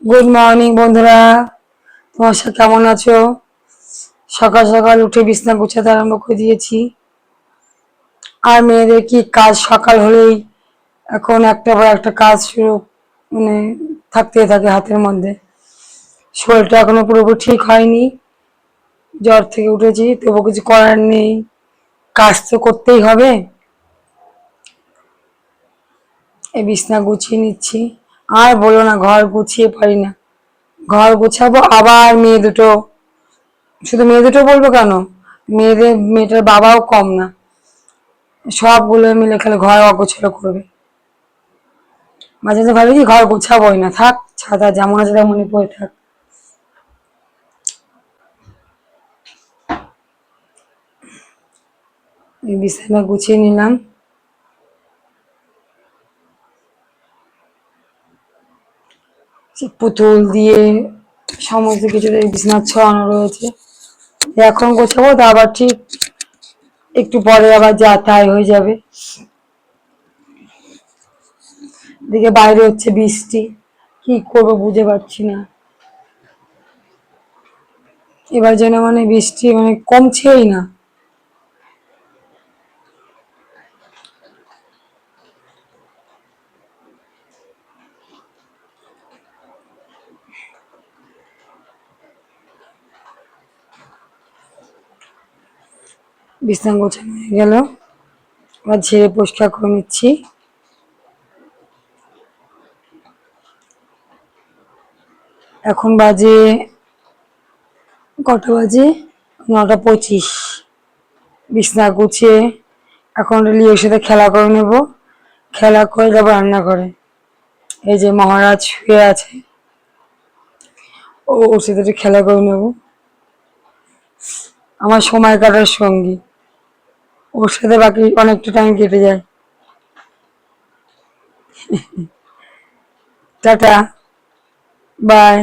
Good morning বন্ধুরা, তোমার সাথে কেমন আছো? সকাল সকাল উঠে বিছনা গুছাতে আরম্ভ করে দিয়েছি। আর মেয়েদের কি কাজ, সকাল হলেই এখন একটা পর একটা কাজ শুরু, মানে থাকতে থাকে হাতের মধ্যে। শরীরটা এখনো পুরোপুরি ঠিক হয়নি, জ্বর থেকে উঠেছি, তবু কিছু করার নেই, কাজ তো করতেই হবে। এই বিছনা গুছিয়ে নিচ্ছি। আর বলো না, ঘর গুছিয়ে পারি না। ঘর গুছাবো, আবার মেয়ে দুটো, শুধু মেয়ে দুটো বলবো কেন, মেয়েটার বাবাও কম না, সবগুলো মিলে খালি ঘর অগোছালো করবে। মাঝে মাঝে ভাবি কি ঘর গোছাবোই না, থাক, ছাতা যেমন আছে তেমনই পড়ে থাক। এই বিছানা গুছিয়ে নিলাম। পুতুল দিয়ে সমস্ত কিছু বিছানা ছড়ানো রয়েছে, এখন গোছাবো তো আবার ঠিক একটু পরে আবার যা তাই হয়ে যাবে। দিকে বাইরে হচ্ছে বৃষ্টি, কি করবো বুঝে পাচ্ছি না। এবার যেন মানে বৃষ্টি মানে কমছেই না। বিছানা গোছানো হয়ে গেল, আবার ঝেড়ে পরিষ্কার করে নিচ্ছি। এখন বাজে কটা বাজে, 9:25। বিছানা গুছিয়ে এখন লিওর সাথে খেলা করে নেব, খেলা করে যাবো রান্না করে। এই যে মহারাজ শুয়ে আছে, ওর সাথে একটু খেলা করে নেব। আমার সময় কাটার সঙ্গী, ওর সাথে বাকি অনেকটা টাইম কেটে যায়। Ta-ta, by.